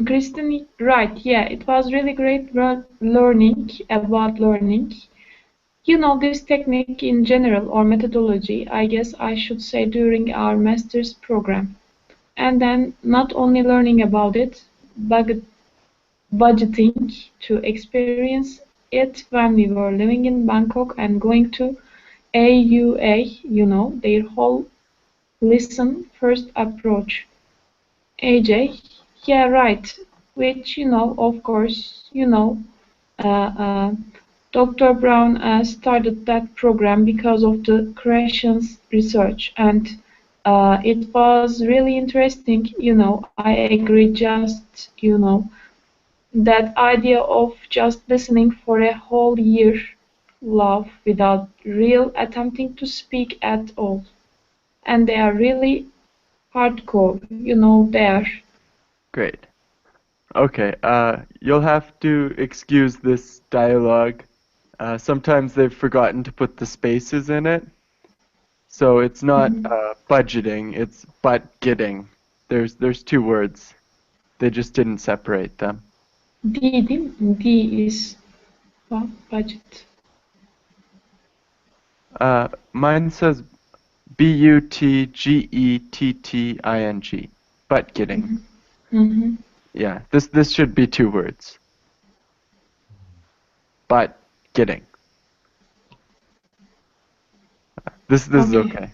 Kristen, right? Yeah, it was really great learning about learning. This technique in general or methodology, I guess I should say during our master's program. And then not only learning about it, but budgeting to experience it when we were living in Bangkok and going to AUA, their whole listen first approach. AJ, yeah, right. Which, of course, uh, uh, Dr. Brown started that program because of the Crescent's research, and it was really interesting. I agree. Just that idea of just listening for a whole year, love without real attempting to speak at all, and they are really hardcore. They are. Great. Okay, you'll have to excuse this dialogue. Sometimes they've forgotten to put the spaces in it, so it's not budgeting, it's but getting. There's two words. They just didn't separate them. D, D is budget. Mine says Butgetting. But getting. Mm-hmm. Yeah, this should be two words. But getting. This is Okay. okay.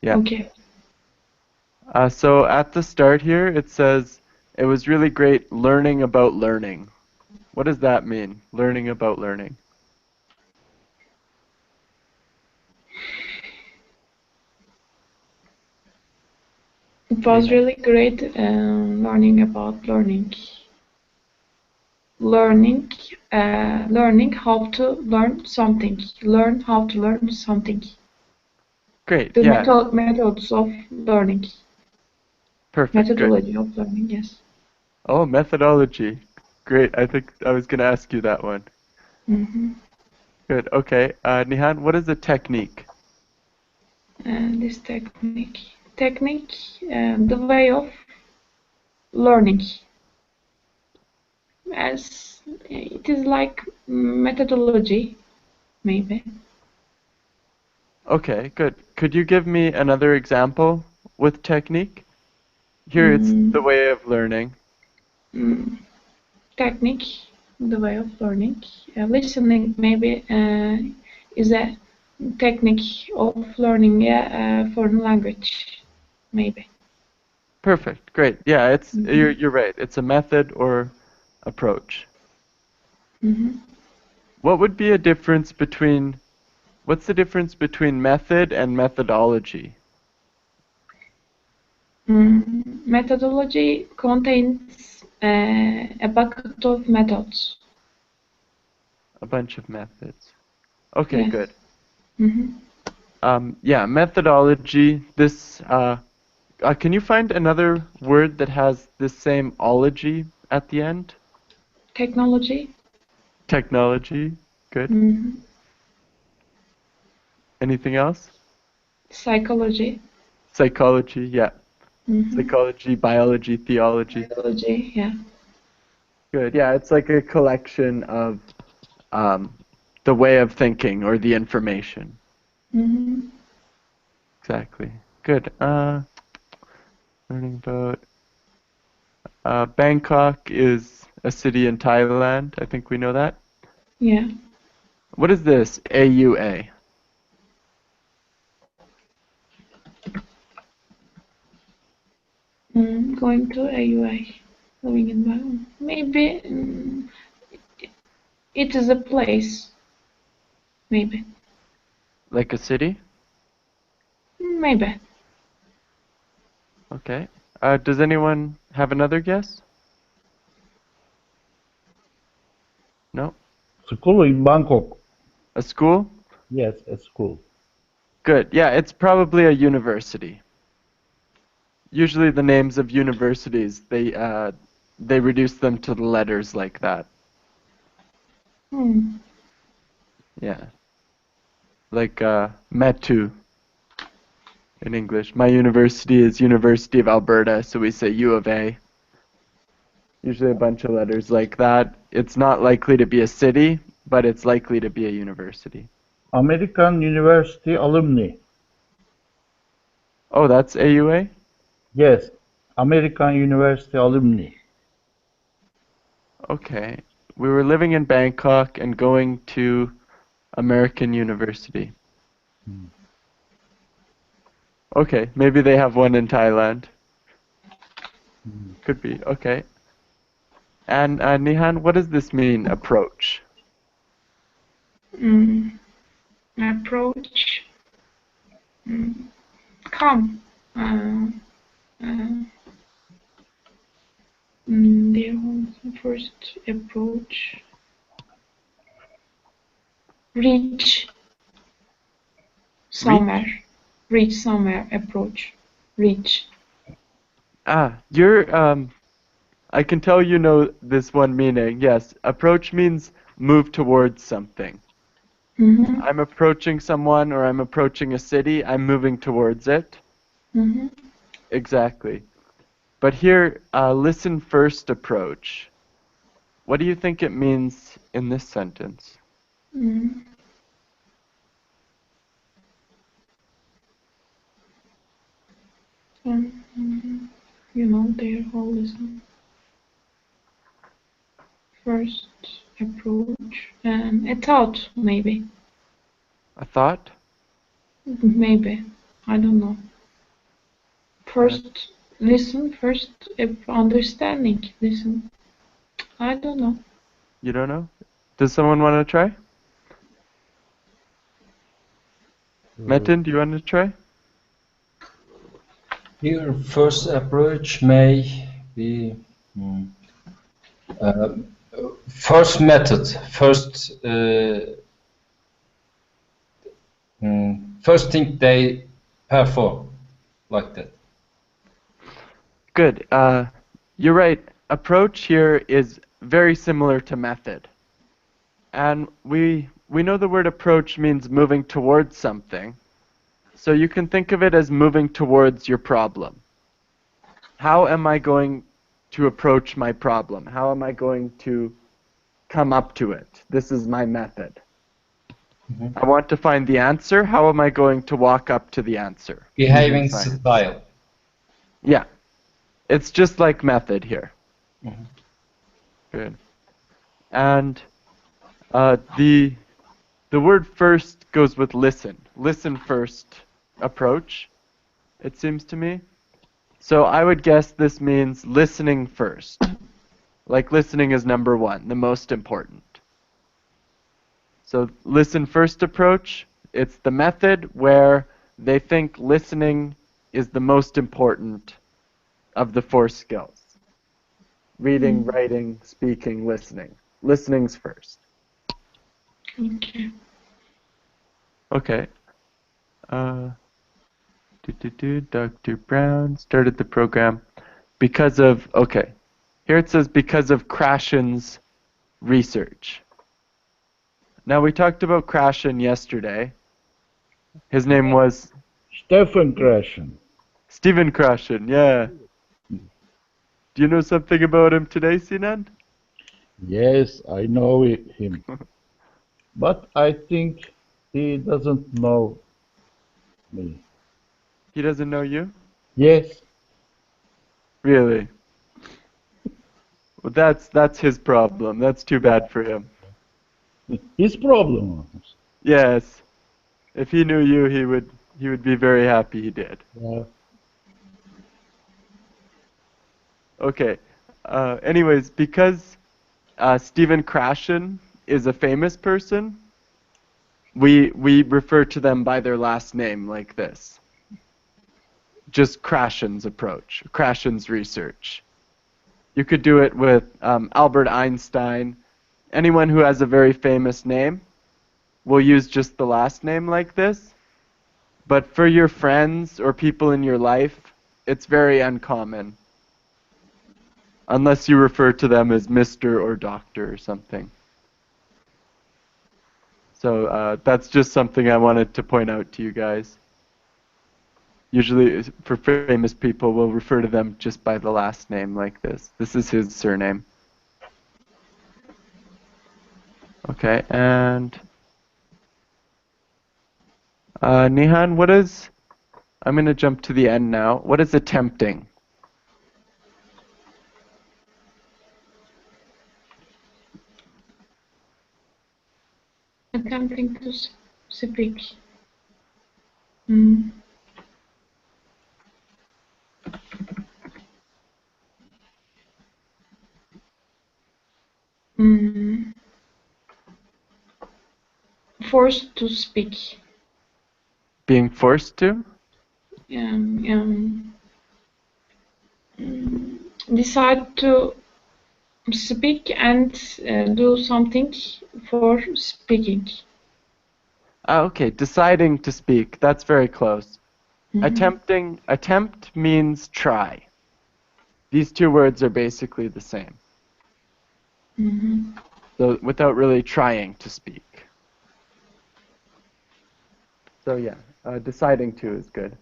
Yeah. Okay. So at the start here, it says it was really great learning about learning. What does that mean? Learning about learning. It was Neha. really great learning about learning. Learning how to learn something. Learn how to learn something. Great. The Yeah. methods of learning. Perfect. Good. Methodology of learning, yes. Oh, methodology. Great. I think I was gonna ask you that one. Mm-hmm. Good. Okay. Nihan, what is a technique? And this technique, the way of learning, as it is like methodology, maybe. Okay, good. Could you give me another example with technique? Here it's the Mm, way of learning. mm, Technique, the way of learning. Listening maybe is a technique of learning a foreign language, maybe. Perfect. Great. Yeah, it's Mm-hmm. you're right. It's a method or approach. Mm-hmm. What would be a difference between what's the difference between method and methodology? Methodology contains a bucket of methods. A bunch of methods. Okay, Yes. good. Mm-hmm. Yeah, methodology. Can you find another word that has the same ology at the end? Technology. Technology. Good. Mm-hmm. Anything else? Psychology. Psychology. Yeah. Mm-hmm. Psychology, biology, theology. Biology. Yeah. Good. Yeah, it's like a collection of um, the way of thinking or the information. Mm-hmm. Exactly. Good. Learning about Bangkok is a city in Thailand. I think we know that. Yeah. What is this? AUA. Going to AUA. Living in Bangkok. Maybe it is a place. Maybe. Like a city? Maybe. Okay. Does anyone have another guess? No? School in Bangkok. A school? Yes, a school. Good. Yeah, it's probably a university. Usually the names of universities, they reduce them to the letters like that. Hmm. Yeah. Like Metu in English. My university is University of Alberta, so we say U of A. Usually a bunch of letters like that. It's not likely to be a city, but it's likely to be a university. American University alumni. Oh, that's AUA? Yes, American University alumni. Okay. We were living in Bangkok and going to American University. Okay, maybe they have one in Thailand. Could be, okay. And Nihan, what does this mean, approach? Approach. Come. There was the first approach. Reach somewhere. Reach somewhere. Approach. Reach. I can tell you know this one meaning. Yes, approach means move towards something. I'm approaching someone or I'm approaching a city, I'm moving towards it. Exactly. But here, listen first approach. What do you think it means in this sentence? Their whole listen. First approach. A thought, maybe. A thought? Maybe. I don't know. First, listen. First, understanding. Listen. I don't know. You don't know? Does someone want to try? Metin, do you want to try? Here, first approach may be first method, first thing they perform, like that. Good. You're right. Approach here is very similar to method. And we know the word approach means moving towards something. So you can think of it as moving towards your problem. How am I going to approach my problem? How am I going to come up to it? This is my method. I want to find the answer. How am I going to walk up to the answer? Behaving style. Yeah. It's just like method here. Good. And the word first goes with listen. Listen first approach, it seems to me. So I would guess this means listening first. Like listening is number one, the most important. So listen first approach, it's the method where they think listening is the most important of the four skills. Reading, writing, speaking, listening. Listening's first. Okay. Okay. Dr. Brown started the program because of, okay, here it says because of Krashen's research. Now we talked about Krashen yesterday. His name was? Stephen Krashen. Stephen Krashen, yeah. Do you know something about him today, Sinan? Yes, I know him. But I think he doesn't know me. He doesn't know you? Yes. Really? Well, that's his problem. That's too bad for him. His problem. Yes. If he knew you, he would be very happy he did. Yeah. Okay. Anyways, because Stephen Krashen is a famous person, we refer to them by their last name like this. Just Krashen's approach, Krashen's research. You could do it with Albert Einstein. Anyone who has a very famous name will use just the last name like this. But for your friends or people in your life, it's very uncommon. Unless you refer to them as Mr. or Doctor or something. So that's just something I wanted to point out to you guys. Usually, for famous people, we'll refer to them just by the last name like this. This is his surname. Okay, and Nihan, what is... I'm going to jump to the end now. What is attempting? Attempting to speak. Mm. Mm. Forced to speak. Being forced to? Decide to speak and do something for speaking. Okay, deciding to speak. That's very close. Mhm. Attempt means try. These two words are basically the same. Mhm. So without really trying to speak. So yeah, deciding to is good.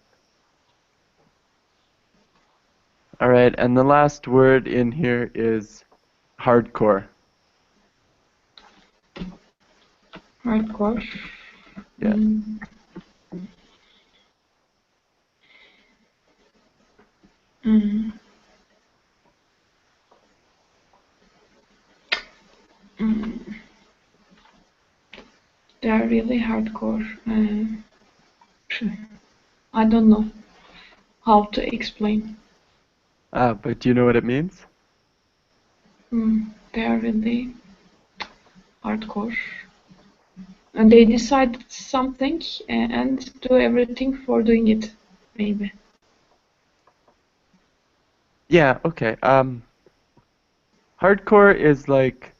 All right, and the last word in here is hardcore. Hardcore. Yeah. Mm. Mm. Mm. They are really hardcore. I don't know how to explain. But do you know what it means? They are really hardcore. And they decide something and do everything for doing it, maybe. Yeah, okay. Hardcore is like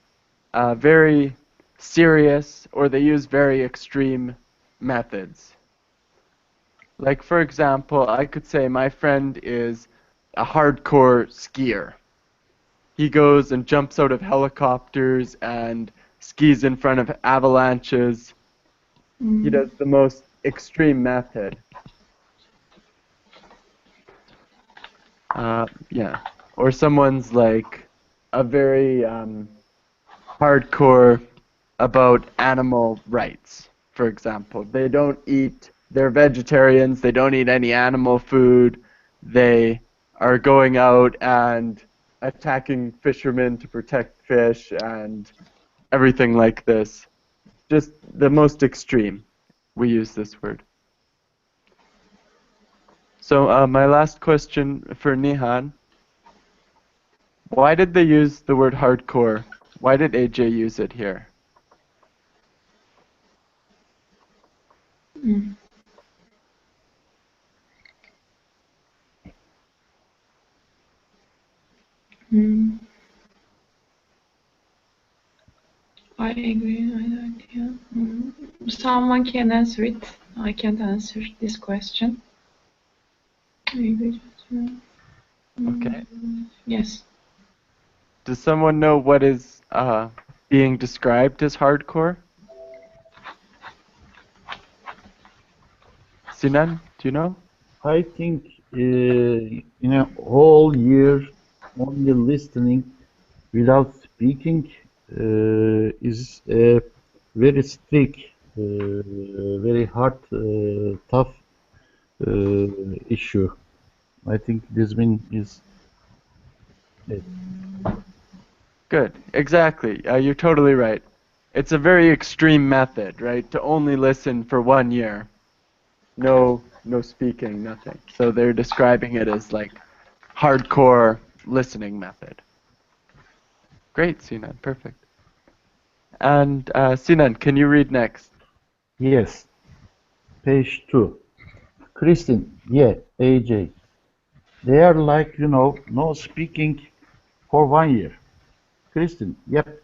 very serious, or they use very extreme methods. Like, for example, I could say my friend is a hardcore skier. He goes and jumps out of helicopters and skis in front of avalanches. He does the most extreme method. Yeah. Or someone's like a very hardcore about animal rights, for example. They're vegetarians, they don't eat any animal food, they are going out and attacking fishermen to protect fish and everything like this. Just the most extreme. We use this word. So my last question for Nihan. Why did they use the word hardcore? Why did AJ use it here? Mm. I agree. Yeah. Someone can answer it. I can't answer this question. I agree. Okay. Yes. Does someone know what is being described as hardcore? Sinan, do you know? I think in a whole year only listening without speaking is a very strict, very hard, tough issue. I think this one is it. Good. Exactly. You're totally right. It's a very extreme method, right? To only listen for 1 year. No speaking, nothing. So they're describing it as like hardcore listening method. Great, Sinan. Perfect. And Sinan, can you read next? Yes, page 2. Christine, yeah, AJ. They are like, no speaking for 1 year. Christine, yep,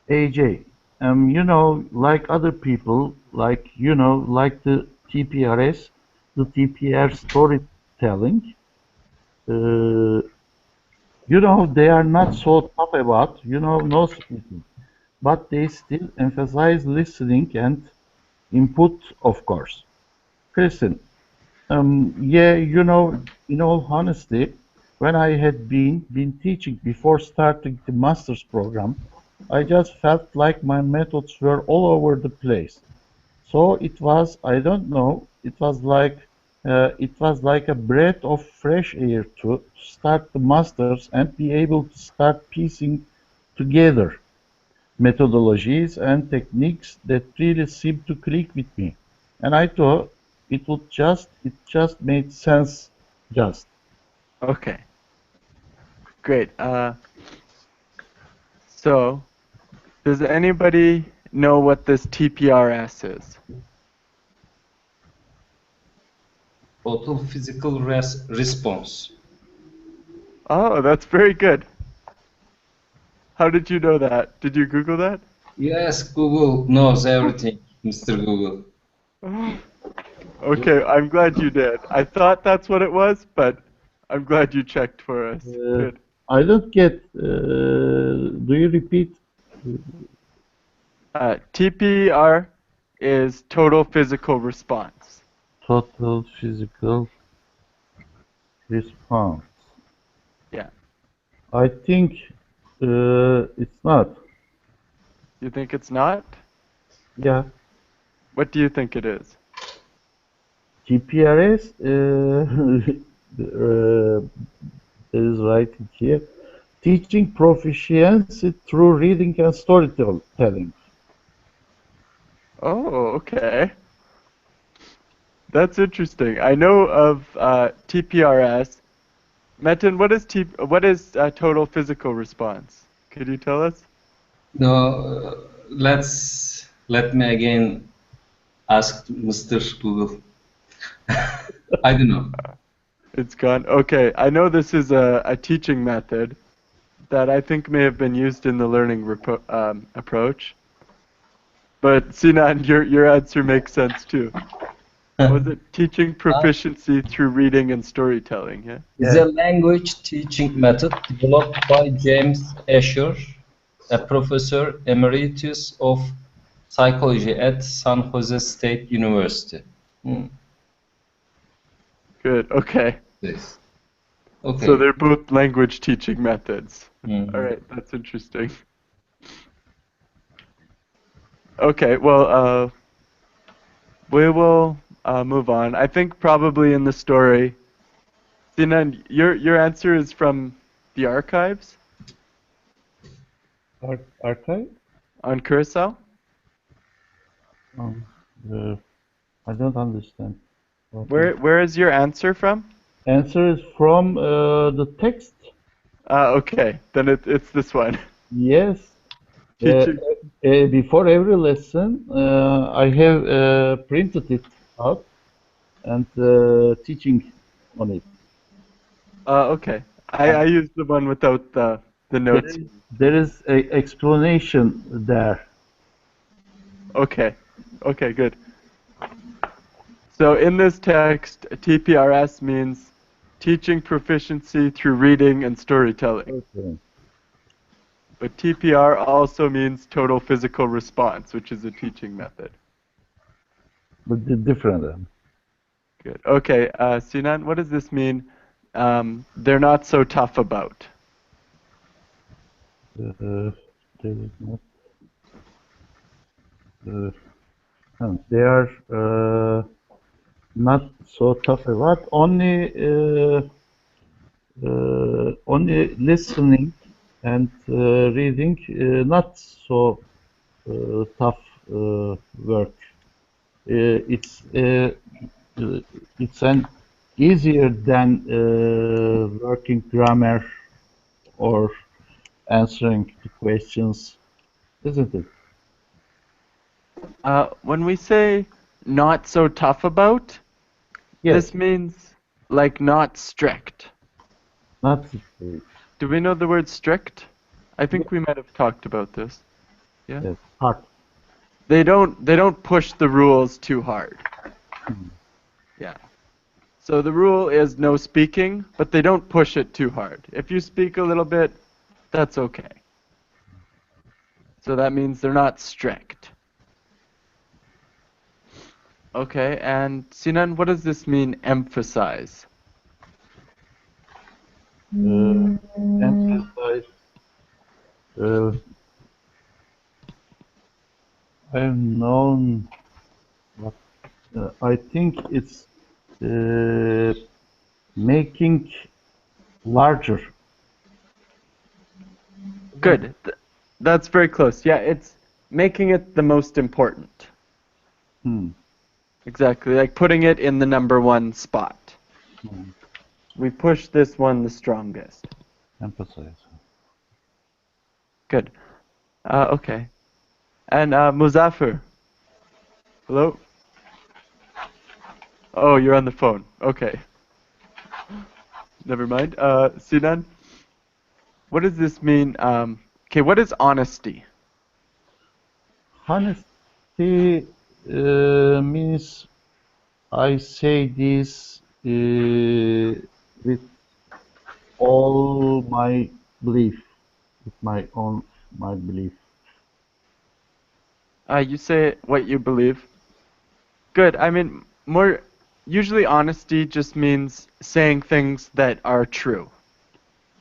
AJ. Like other people, like the TPRS, the TPR storytelling, uh, they are not so tough about, no speaking, but they still emphasize listening and input, of course. Kristen, Yeah, in all honesty, when I had been teaching before starting the master's program, I just felt like my methods were all over the place. So it was, I don't know, it was like a breath of fresh air to start the masters and be able to start piecing together methodologies and techniques that really seemed to click with me. And I thought it just made sense just. Okay, great. So does anybody know what this TPRS is? Total physical response. Oh, that's very good. How did you know that? Did you Google that? Yes, Google knows everything, Mr. Google. Okay, I'm glad you did. I thought that's what it was, but I'm glad you checked for us. Uh, Good. I don't get. Do you repeat? TPR is total physical response. Total physical response. Yeah. I think it's not. You think it's not? Yeah, What do you think it is? GPRS. There is writing here. Teaching proficiency through reading and storytelling. Oh, okay. That's interesting. I know of TPRS. Metin, what is total physical response? Could you tell us? No, let me again ask Mr. Google. I don't know. It's gone. Okay, I know this is a teaching method that I think may have been used in the learning approach. But Sinan, your answer makes sense too. Was it teaching proficiency through reading and storytelling? Yeah. Is a language teaching method developed by James Asher, a professor emeritus of psychology at San Jose State University. Good. Okay. Yes. So Okay. they're both language teaching methods. All Mhm. right, that's interesting. Okay, well, we will move on. I think probably in the story, Sinan, your answer is from the archives Archive? on Curacao. Um, uh, I don't understand. Where is your answer from? Answer is from the text. Okay, then it's this one. Yes. Uh, Teaching. Before every lesson, I have printed it out and teaching on it. Okay. I used the one without the There notes. is, there is a explanation there. Okay. Okay, good. So in this text, TPRS means teaching proficiency through reading and storytelling. Okay. But TPR also means total physical response, which is a teaching method. But different. Good. Okay, Sinan, what does this mean? They're not so tough about. There is not. Uh, they are not so tough about only listening and reading, not so tough work. It's it's an easier than working grammar or answering the questions, isn't it? When we say not so tough about, Yes, this means like not strict. not Do we know the word strict? I think we might have talked about this. Yeah. yes, hard. They don't push the rules too hard. Yeah. So the rule is no speaking, but they don't push it too hard. If you speak a little bit, that's okay. So that means they're not strict. Okay, and Sinan, what does this mean, emphasize? Emphasize. I've known what I think it's making larger. Good. That's very close. Yeah, it's making it the most important. Hmm. Exactly, like putting it in the number one spot. Hmm. We push this one the strongest. Emphasize. Good. Okay. And Muzaffar. Hello? Oh, you're on the phone. Okay. Never mind. Sinan, what does this mean? Okay, what is honesty? Honesty means I say this with all my belief, with my belief. You say what you believe. Good. I mean, more usually honesty just means saying things that are true.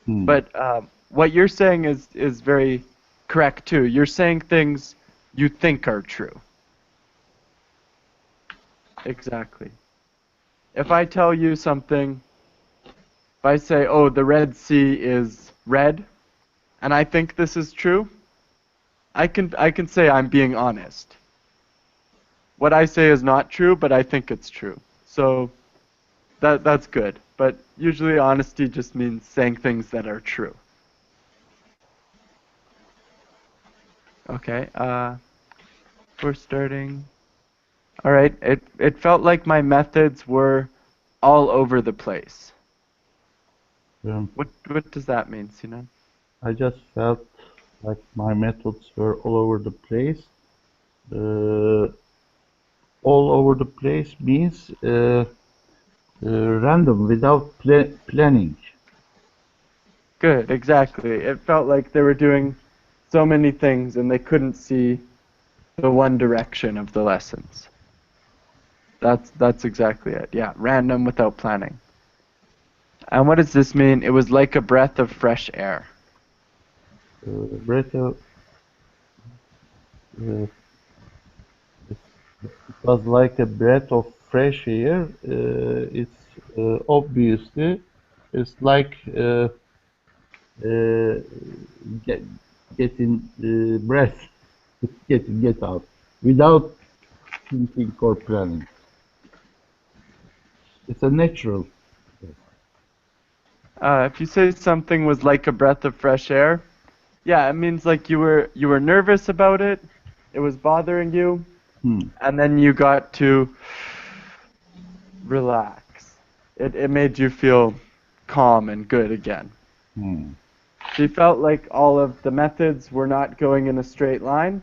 Hmm. But what you're saying is very correct too. You're saying things you think are true. Exactly. If I tell you something, if I say, "Oh, the Red Sea is red," and I think this is true, I can say I'm being honest. What I say is not true, but I think it's true. So that's good. But usually honesty just means saying things that are true. Okay. We're starting. All right. It felt like my methods were all over the place. Um, What does that mean, Sinan? I just felt like my methods were all over the place. Uh, all over the place means random without planning. Good, exactly. It felt like they were doing so many things and they couldn't see the one direction of the lessons. That's exactly it. Yeah, random without planning. And what does this mean? It was like a breath of fresh air. Breath of, uh, it was like a breath of fresh air. It's obviously it's like uh, get, getting breath, get out without thinking or planning. It's a natural. If you say something was like a breath of fresh air, yeah, it means like you were nervous about it, it was bothering you, Hmm. and then you got to relax. It made you feel calm and good again. Hmm. She felt like all of the methods were not going in a straight line,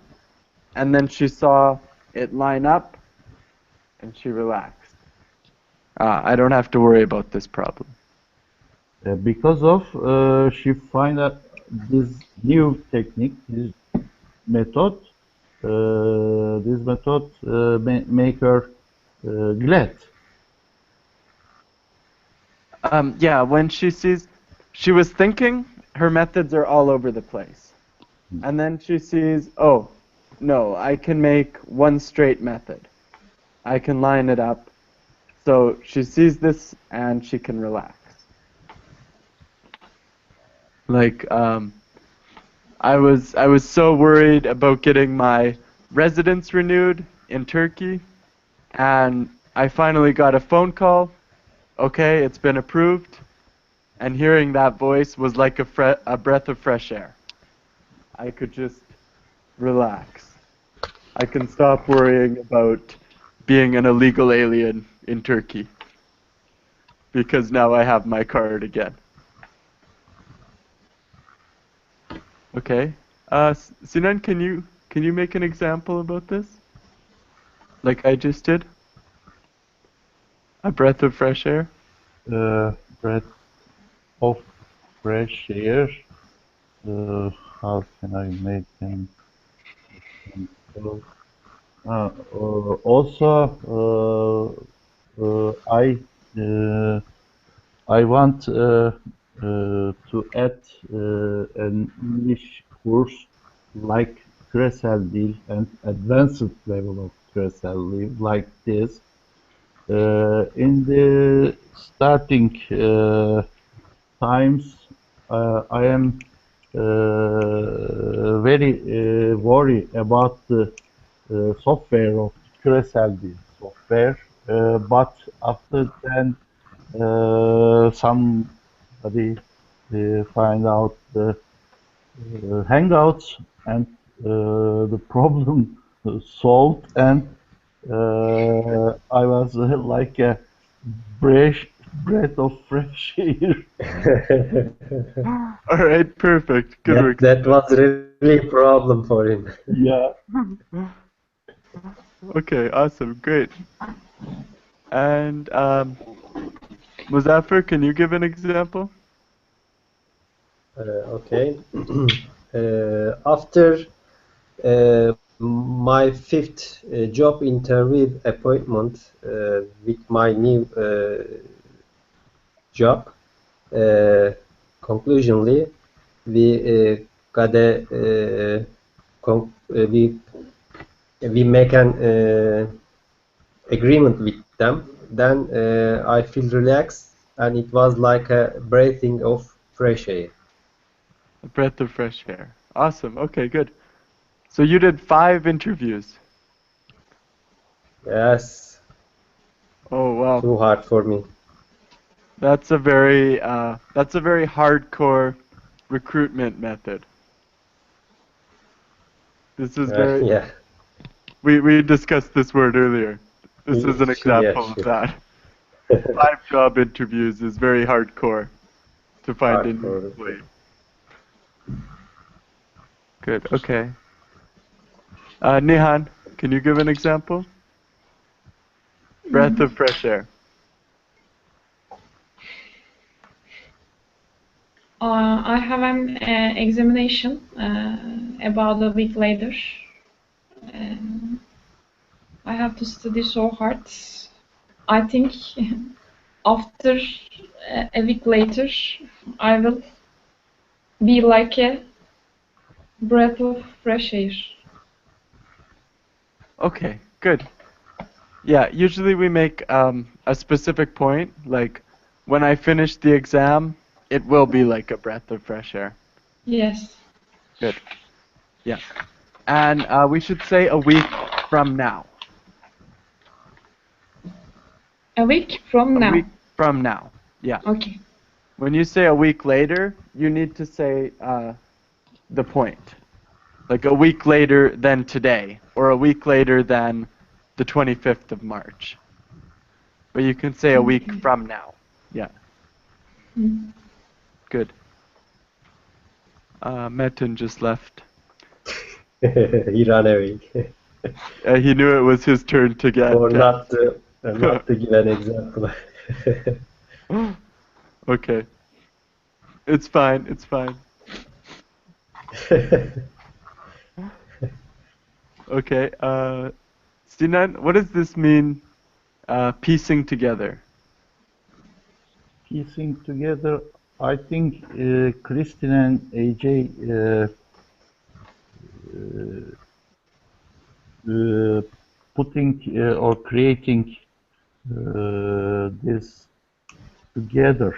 and then she saw it line up, and she relaxed. I don't have to worry about this problem. Because of she find out this new technique, this method, this method make her glad. Yeah, when she was thinking her methods are all over the place. And then she sees, oh, no, I can make one straight method. I can line it up. So she sees this and she can relax. Like, I was so worried about getting my residence renewed in Turkey, and I finally got a phone call. Okay, it's been approved. And hearing that voice was like a breath of fresh air. I could just relax. I can stop worrying about being an illegal alien in Turkey because now I have my card again. Okay. Sinan, can you make an example about this? Like I just did? A breath of fresh air? Breath of fresh air. Uh, how can I make them simple? Also, I want to add an English course like Crescel Deal and advanced level of Crescel Deal like this. In the starting times, I am very worried about the software of Crescel Deal software, but after then somebody find out the Hangouts and the problem solved, and I was like a fresh breath of fresh air. All right, perfect. Good work. That was really a problem for him. Yeah. Okay, awesome, great. And Muzaffar, can you give an example? Okay. After my fifth job interview appointment with my new job, conclusionally, we got a we make an agreement with them. Then I feel relaxed, and it was like a breathing of fresh air. A breath of fresh air. Awesome. Okay, good. So you did 5 interviews. Yes, Oh wow. too hard for me. That's a very hardcore recruitment method. This is very Yeah. we discussed this word earlier. This is an example of that. 5 job interviews is very hardcore to find a new Hardcore. employee. Good. Okay. Nihan, can you give an example? Breath of fresh air. I have an examination about a week later. I have to study so hard. I think after a week later, I will be like a breath of fresh air. Okay, good. Yeah, usually we make a specific point, like when I finish the exam, it will be like a breath of fresh air. Yes. Good. Yeah. And we should say a week from now. A week from now. A week from now. Yeah. Okay. When you say a week later, you need to say the point. Like a week later than today, or a week later than the 25th of March. But you can say a week from now. Yeah. Mm. Good. Metin just left. He ran away. He knew it was his turn to get. Or not to give an example. Okay. It's fine. It's fine. Okay. Sinan, what does this mean? Piecing together. Piecing together, I think Kristin and AJ putting or creating this together.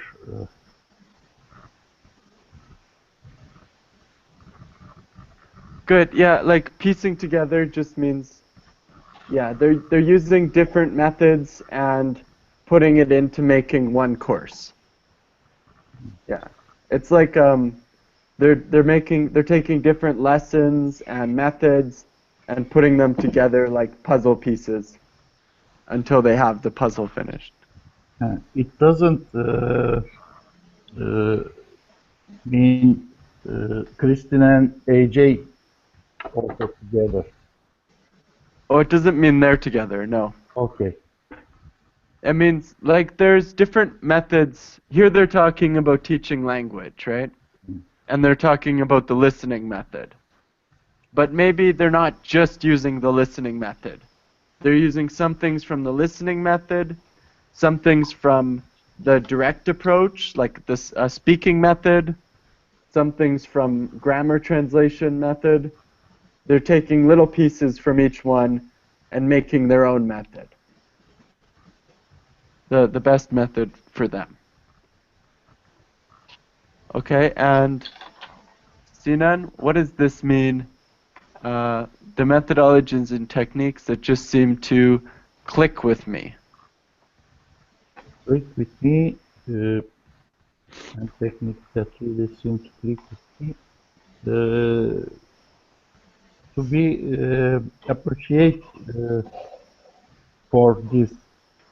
Good. Yeah, like piecing together just means, yeah, they're using different methods and putting it into making one course. Yeah, it's like they're taking different lessons and methods and putting them together like puzzle pieces until they have the puzzle finished. It doesn't mean Kristin and AJ also together. Oh, it doesn't mean they're together, no. Okay. It means like there's different methods. Here they're talking about teaching language, right? And they're talking about the listening method. but maybe they're not just using the listening method. They're using some things from the listening method, some things from the direct approach, like this speaking method, some things from grammar translation method. They're taking little pieces from each one and making their own method. The best method for them. Okay, and Sinan, what does this mean? The methodologies and techniques that just seem to click with me. Click with me, and techniques that really seem to click with me. To be appreciate for this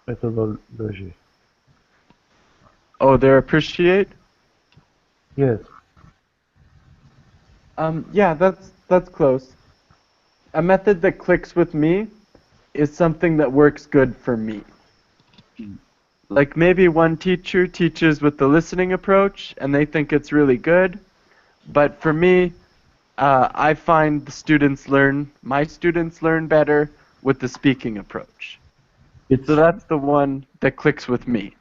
methodology. Oh, they're appreciate? Yes. Yeah, that's close. A method that clicks with me is something that works good for me. Like maybe one teacher teaches with the listening approach and they think it's really good, but for me, I find my students learn better with the speaking approach. So that's the one that clicks with me.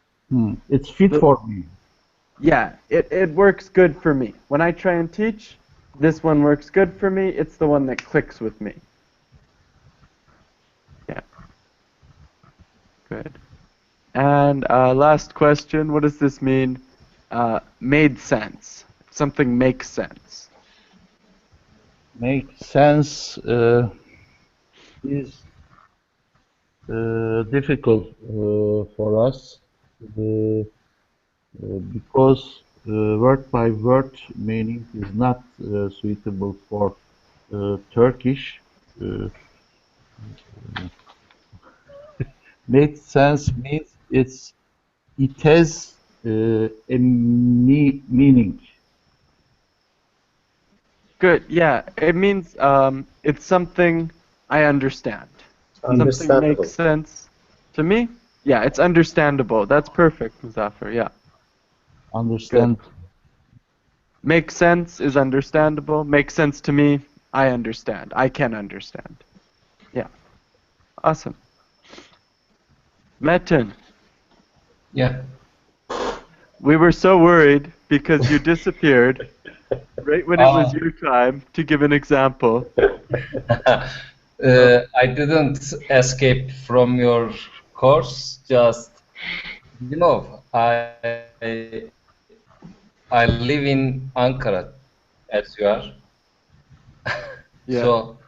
It's fit for me. Yeah, it works good for me. When I try and teach, this one works good for me. It's the one that clicks with me. Yeah. Good. And last question, what does this mean? Made sense. Something makes sense. Make sense is difficult for us because word by word meaning is not suitable for Turkish. Made sense means it has a meaning. Good, yeah. It means it's something I understand. Something Understandable. makes sense to me. Yeah, it's understandable. That's perfect, Muzaffar, yeah. Understand. Good. Make sense is understandable. Makes sense to me, I understand. I can understand. Yeah. Awesome. Metin, Yeah. we were so worried because you disappeared right when it was your time to give an example. I didn't escape from your course. Just, you know, I live in Ankara, as you are. Yeah. So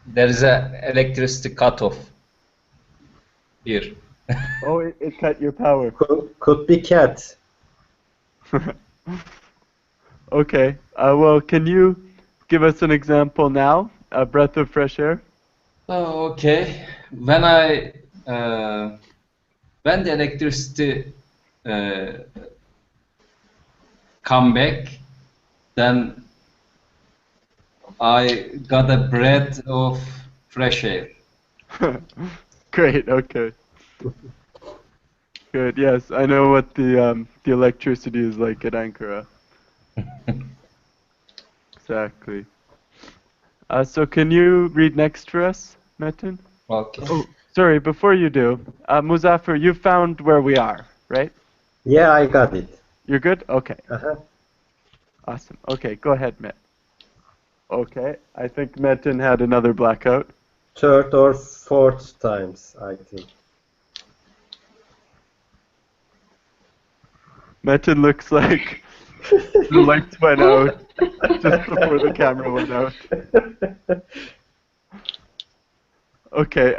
there is a electricity cutoff here. Oh, it cut your power. Could be cat. Okay. Well, can you give us an example now? A breath of fresh air? Oh, okay. When the electricity come back, then I got a breath of fresh air. Great. Okay. Good. Yes, I know what the electricity is like at Ankara. Exactly. So can you read next for us, Metin? Okay. Oh, sorry. Before you do, Muzaffar, you found where we are, right? Yeah, I got it. You're good. Okay. Uh-huh. Awesome. Okay, go ahead, Met. Okay, I think Metin had another blackout. Third or fourth times, I think. Metin looks like the lights went out just before the camera went out. Okay,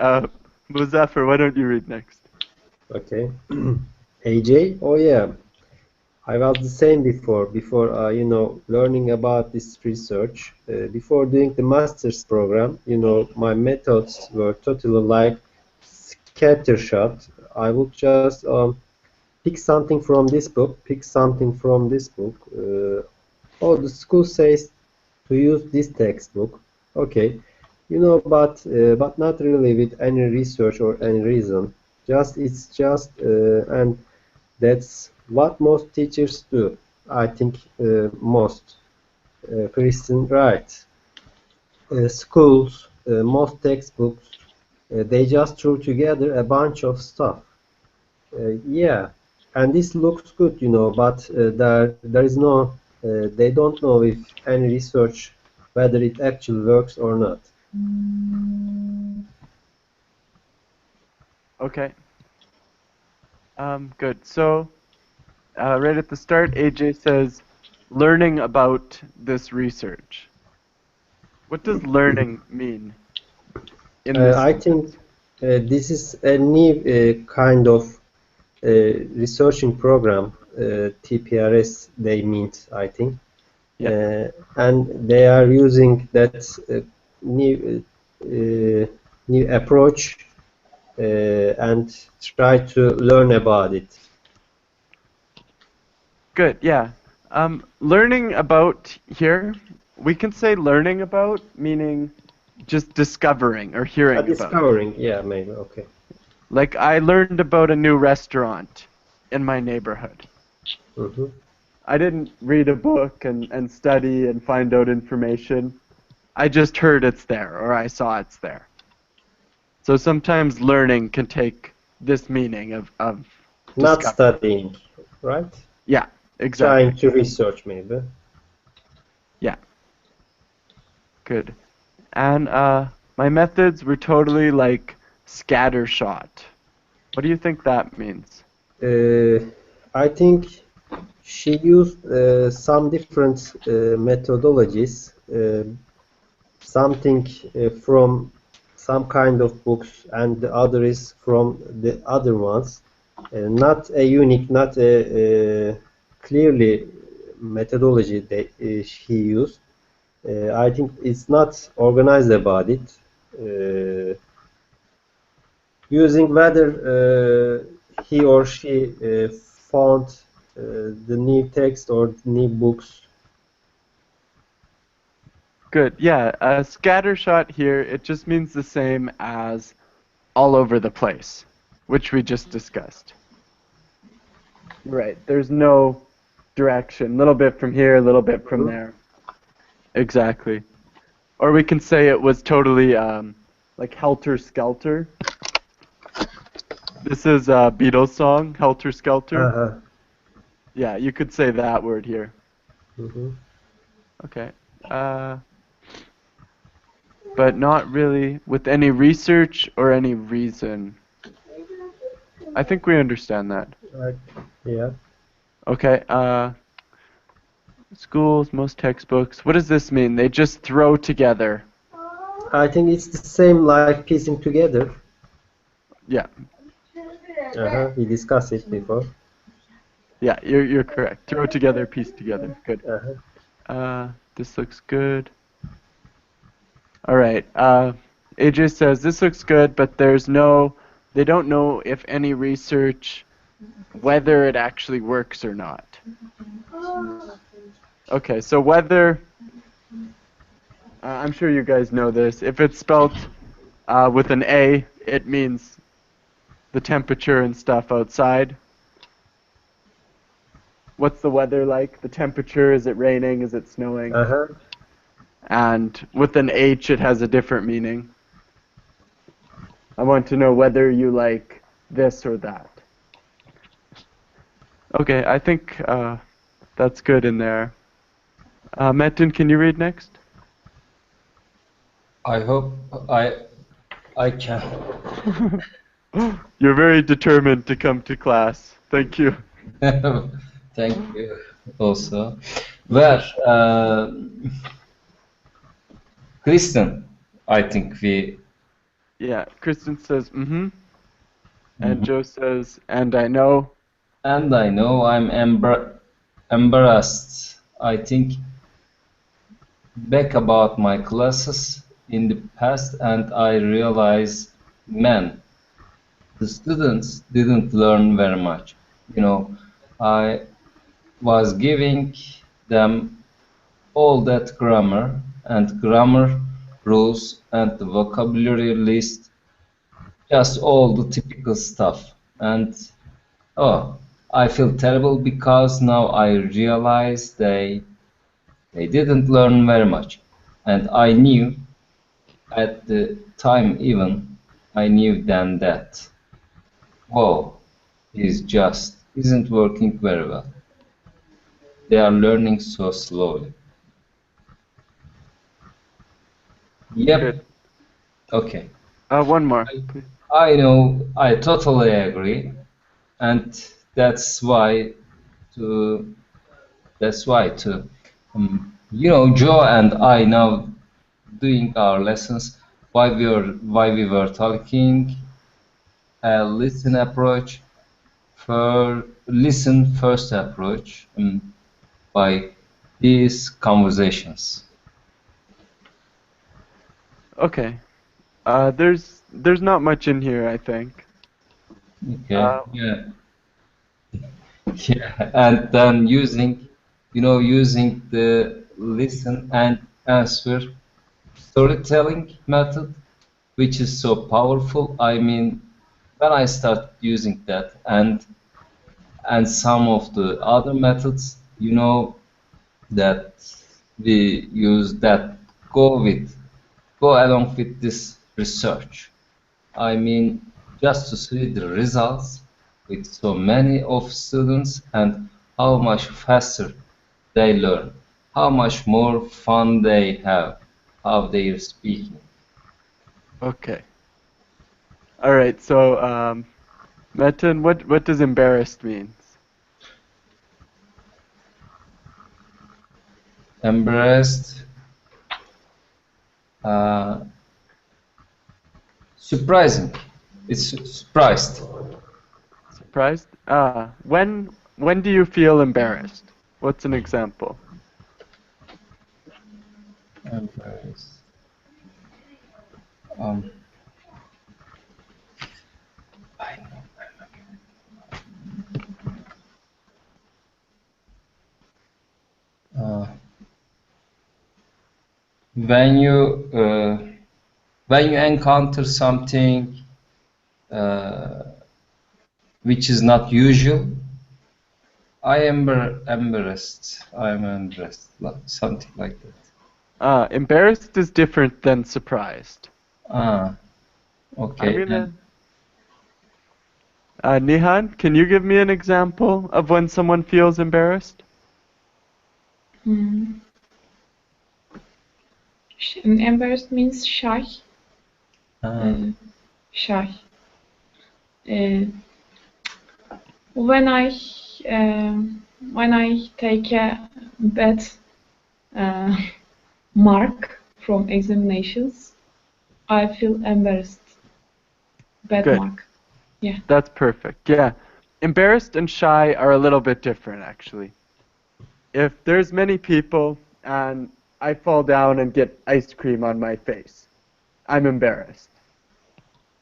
Muzaffar, why don't you read next? Okay. AJ? Oh yeah. I was the same before learning about this research. Before doing the master's program, my methods were totally like scattershot. I would just pick something from this book, pick something from this book. Oh, the school says to use this textbook. Okay, but not really with any research or any reason. And that's what most teachers do. I think most. Kristen, right? schools, most textbooks, they just threw together a bunch of stuff. Yeah, and this looks good, but there is no, they don't know if any research whether it actually works or not. Okay. Good. So, right at the start, AJ says, learning about this research. What does learning mean in this I sentence? think this is a new kind of researching program, TPRS they meant, I think. Yeah. And they are using that new new approach and try to learn about it. Good. Yeah. Learning about here, we can say learning about, meaning just discovering or hearing about. Discovering, yeah, maybe, okay. Like, I learned about a new restaurant in my neighborhood. Mm-hmm. I didn't read a book and study and find out information. I just heard it's there or I saw it's there. So sometimes learning can take this meaning of Not discovery. studying, right? Yeah, exactly. Trying to research, maybe. Yeah. Good. And my methods were totally like scattershot. What do you think that means? I think she used some different methodologies, something from some kind of books and the other is from the other ones. Not a unique, not a clearly methodology that he used. I think it's not organized about it. Using whether he or she found the new text or new books. Good. Yeah, scattershot here, it just means the same as all over the place, which we just discussed. Right. There's no direction. A little bit from here, a little bit from there. Exactly. Or we can say it was totally like Helter Skelter. This is a Beatles song, Helter Skelter. Uh-huh. Yeah, you could say that word here. Mm-hmm. Okay. But not really with any research or any reason. I think we understand that. Right. Yeah. Okay. Schools, most textbooks. What does this mean? They just throw together. I think it's the same like piecing together. Yeah. Uh-huh. We discussed it before. Yeah, you're correct. Throw together, piece together. Good. Uh-huh. This looks good. All right. AJ says this looks good, but they don't know if any research, whether it actually works or not. Okay, so whether, I'm sure you guys know this. If it's spelled with an A, it means the temperature and stuff outside. What's the weather like? The temperature, is it raining? Is it snowing? Uh-huh. And with an H, it has a different meaning. I want to know whether you like this or that. Okay, I think that's good in there. Metin, can you read next? I hope I can. You're very determined to come to class. Thank you. Thank you also. Where Kristen, I think we. Yeah, Kristen says, and Joe says, and I know. And I know I'm embarrassed. I think back about my classes in the past and I realize, man, the students didn't learn very much. I was giving them all that grammar and grammar rules and the vocabulary list, just all the typical stuff. And oh, I feel terrible because now I realize they didn't learn very much. And I knew At the time even, I knew then that, whoa, is just isn't working very well. They are learning so slowly. Good. Yep, okay. One more, I, please. I know, I totally agree, and that's why to that's why to Joe and I now doing our lessons. Why we were talking a listen approach for listen first approach by these conversations. Okay. There's not much in here, I think. Okay, yeah, yeah, and then using the listen and answer storytelling method, which is so powerful. I mean, when I start using that and some of the other methods, that we use that go along with this research. I mean, just to see the results with so many of students and how much faster they learn, how much more fun they have, how they are speaking. Okay. All right. So, Metin, what does embarrassed mean? Embarrassed, uh, surprising. It's surprised. Surprised? When do you feel embarrassed? What's an example? Embarrassed. Um, I know. When you encounter something uh, which is not usual, I'm embarrassed, something like that. Embarrassed is different than surprised. Ah, I'm okay. gonna. Nihan, can you give me an example of when someone feels embarrassed? Hmm. Embarrassed means shy. Uh, shy. Uh, when I when I take a bad uh, mark from examinations, I feel embarrassed. Bad Good. mark. Yeah. That's perfect. Yeah. Embarrassed and shy are a little bit different, actually. If there's many people and I fall down and get ice cream on my face, I'm embarrassed.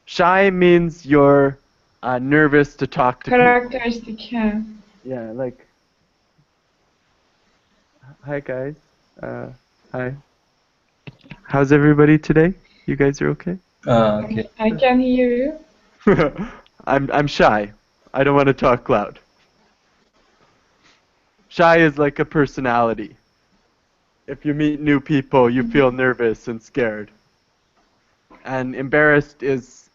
Shy means you're nervous to talk to people. Characteristic. Yeah. Yeah, like, hi guys. Hi. How's everybody today? You guys are okay? Okay. I can hear you. I'm shy. I don't want to talk loud. Shy is like a personality. If you meet new people, you feel nervous and scared. And embarrassed is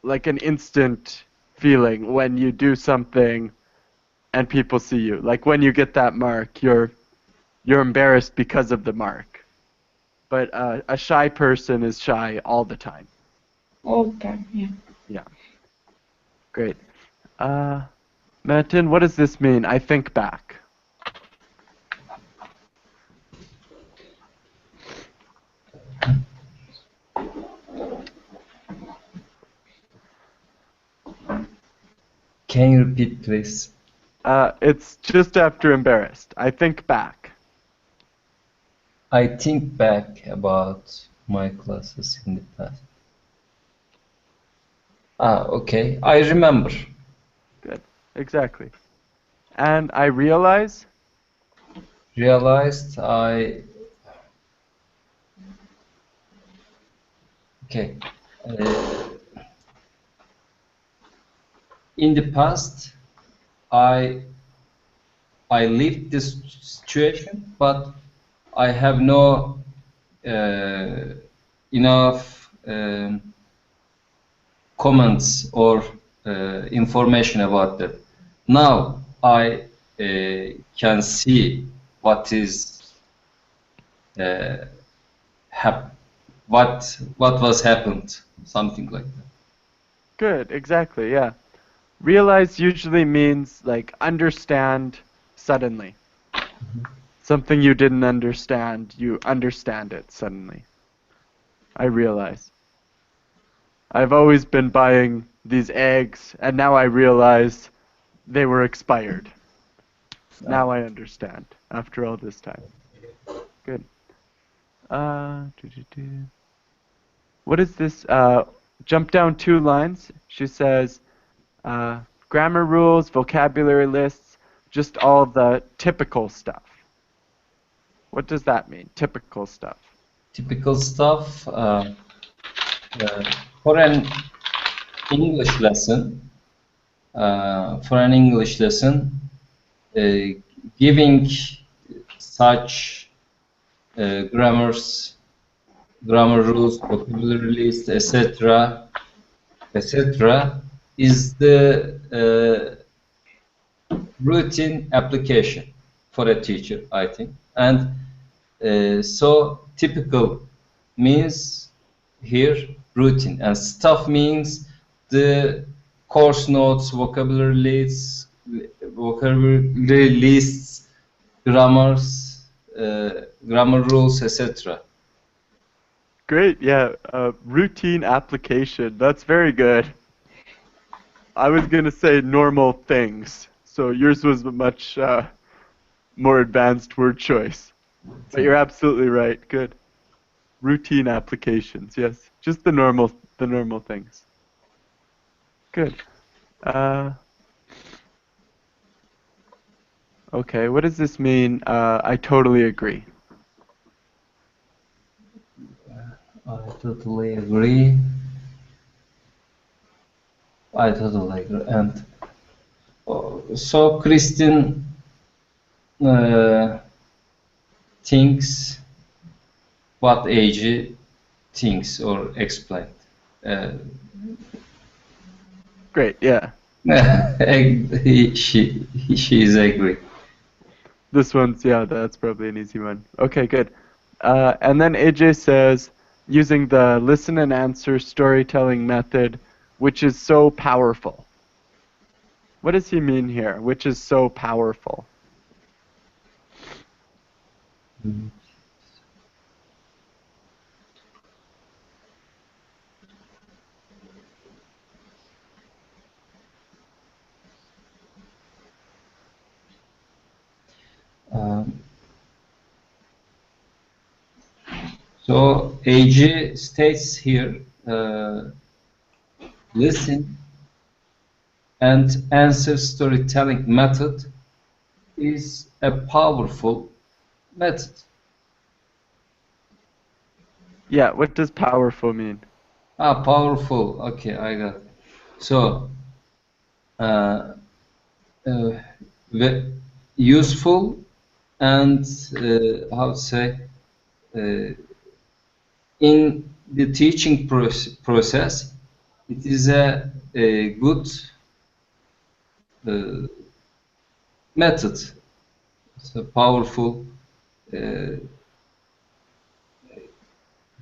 like an instant feeling when you do something and people see you. Like when you get that mark, you're embarrassed because of the mark. But a shy person is shy all the time. All the time. Yeah. Yeah. Great. Metin, what does this mean? I think back. Can you repeat, please? It's just after embarrassed. I think back. I think back about my classes in the past. Okay. I remember. Good. Exactly. And I realize. Realized okay. Uh, in the past, I lived this situation, but I have no uh, enough comments or information about that. Now I can see what is what was happened, something like that. Good, exactly, yeah. Realize usually means like understand suddenly. Something you didn't understand, you understand it suddenly. I realize. I've always been buying these eggs, and now I realize they were expired. Now I understand, after all this time. Good. What is this? Jump down 2 lines. She says, grammar rules, vocabulary lists, just all the typical stuff. What does that mean, typical stuff? Typical stuff for an English lesson. Giving such grammar rules, vocabulary list, etc., is the routine application for a teacher, I think. And so typical means here routine, and stuff means the course notes, vocabulary lists, grammars, grammar rules, etc. Great, yeah. Routine application. That's very good. I was going to say normal things, so yours was a much more advanced word choice. But you're absolutely right. Good. Routine applications, yes. Just the normal things. Good. Okay, what does this mean? I totally agree. I totally agree. And so Christine thinks what AG thinks or explained. Great, yeah. She is agree. This one's, yeah, that's probably an easy one. Okay, good. And then AJ says, using the listen and answer storytelling method, which is so powerful. What does he mean here, which is so powerful? So AG states here, listen and answer storytelling method is a powerful method. Yeah, what does powerful mean? Powerful. Okay, I got it. So, useful and how to say, in the teaching process, it is a good method. It's a powerful.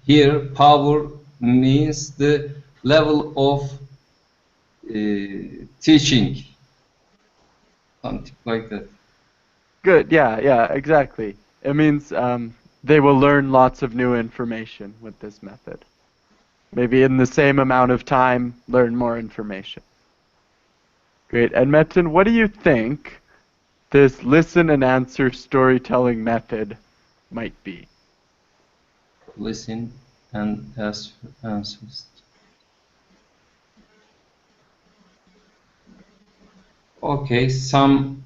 Here, power means the level of teaching, something like that. Good, yeah, exactly. It means they will learn lots of new information with this method. Maybe in the same amount of time, learn more information. Great. And Metin, what do you think this listen and answer storytelling method might be? Listen and answers. Okay, some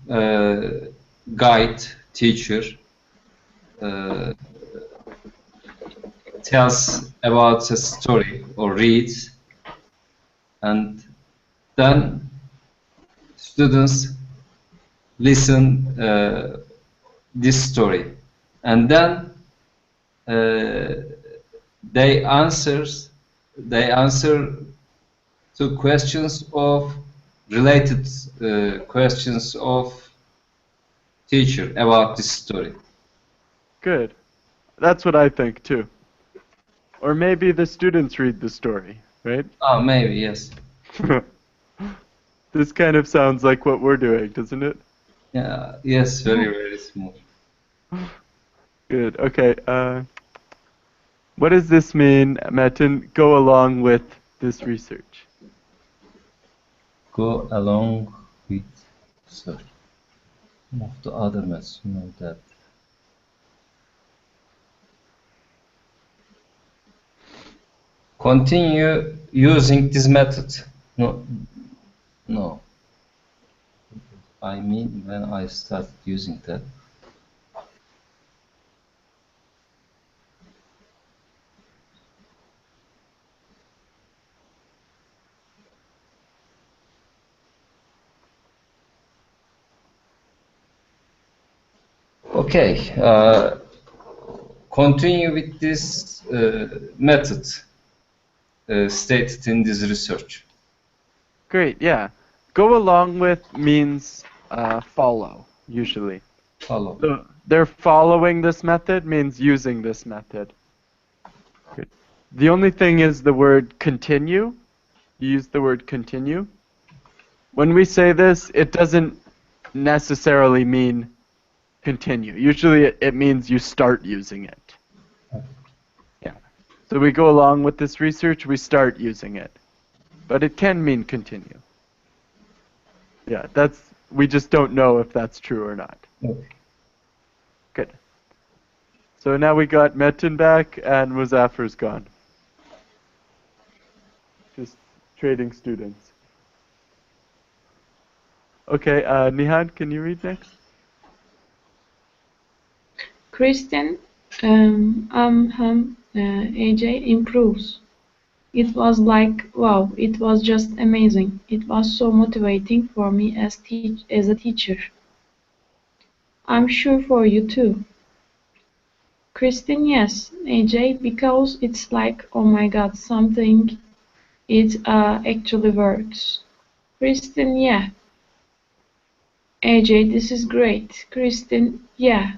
guide teacher tells about a story or reads, and then students listen this story, and then they answer to questions of related questions of teacher about this story. Good. That's what I think too. Or maybe the students read the story, right? Ah, maybe yes. This kind of sounds like what we're doing, doesn't it? Yeah, yes, very smooth. Good. Okay. What does this mean, Metin? Go along with this research. Go along with search. Some of the other methods, you know that. Continue using this method. No. I mean when I start using that. Okay, continue with this method stated in this research. Great. Yeah. Go along with means follow, usually. Follow. So they're following this method means using this method. Good. The only thing is the word continue. You use the word continue. When we say this, it doesn't necessarily mean continue. Usually it means you start using it. Yeah. So we go along with this research, we start using it. But it can mean continue. Yeah, we just don't know if that's true or not. Okay. Good. So now we got Metin back and Muzaffar's gone. Just trading students. Okay, Nihan, can you read next? Kristen, AJ improves. It was like, wow, it was just amazing. It was so motivating for me as a teacher. I'm sure for you too. Kristen, yes. AJ, because it's like, oh my god, something, it actually works. Kristen, yeah. AJ, this is great. Kristen, yeah.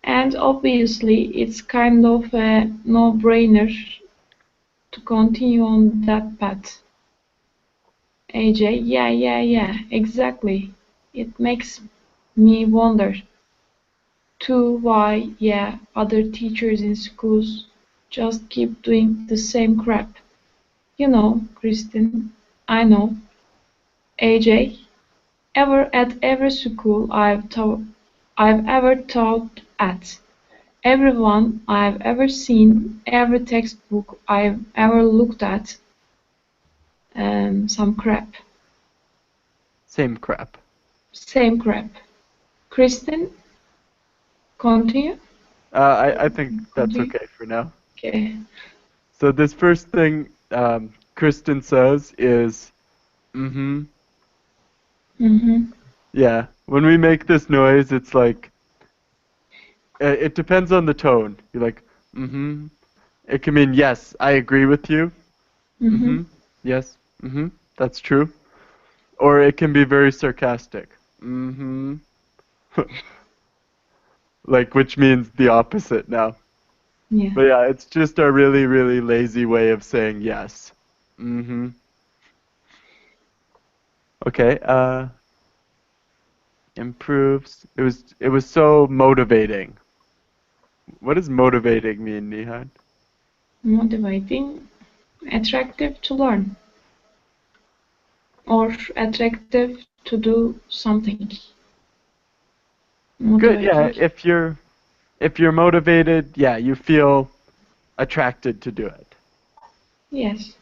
And obviously, it's kind of a no-brainer to continue on that path. AJ, yeah, exactly. It makes me wonder, too, why, yeah, other teachers in schools just keep doing the same crap. You know, Kristen, I know. AJ, at every school I've ever taught at, everyone I've ever seen, every textbook I've ever looked at, some crap. Same crap. Same crap. Kristen, continue? I think that's Continue? okay for now. Okay. So this first thing Kristen says is, mm-hmm. Mm-hmm. Yeah, when we make this noise, it's like, it depends on the tone. You're like, mm-hmm. It can mean, yes, I agree with you. Mm-hmm. Mm-hmm. Yes. Mm-hmm. That's true. Or it can be very sarcastic. Mm-hmm. Like, which means the opposite now. Yeah. But yeah, it's just a really, really lazy way of saying yes. Mm-hmm. Okay, improves. It was so motivating. What does motivating mean, Nihan? Motivating, attractive to learn, or attractive to do something. Good, yeah, Motivating. if you're motivated, yeah, you feel attracted to do it. Yes.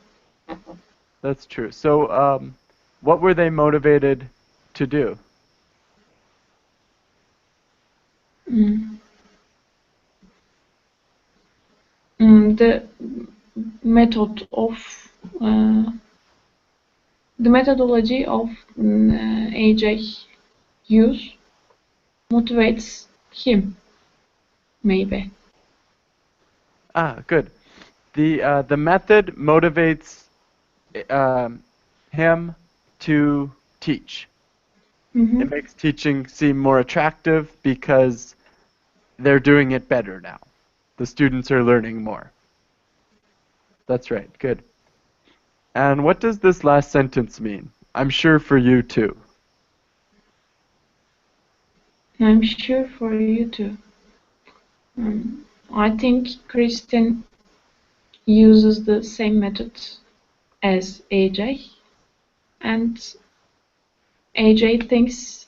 That's true. So, what were they motivated to do? Mm. The method of uh, the methodology of AJ use motivates him, maybe. Good. The method motivates him to teach. Mm-hmm. It makes teaching seem more attractive because they're doing it better now. The students are learning more. That's right. Good. And what does this last sentence mean? I'm sure for you too. I'm sure for you too. I think Kristen uses the same method as AJ, and AJ thinks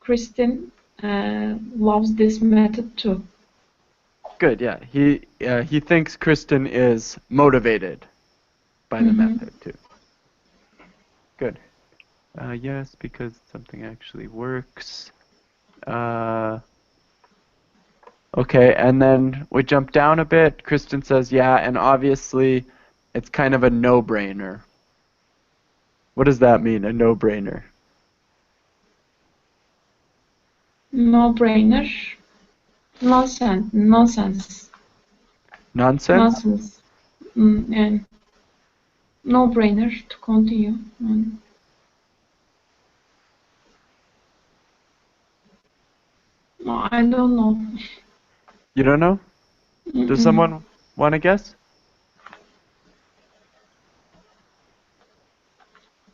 Kristen loves this method too. Good. Yeah. He thinks Kristen is motivated by the Mm-hmm. method too. Good. Yes, because something actually works. Okay, and then we jump down a bit. Kristen says, yeah, and obviously it's kind of a no-brainer. What does that mean, a no-brainer? No-brainer. Nonsense. Nonsense. Nonsense? Nonsense. And no-brainer to continue. I don't know. You don't know? Does Mm-mm. someone want to guess?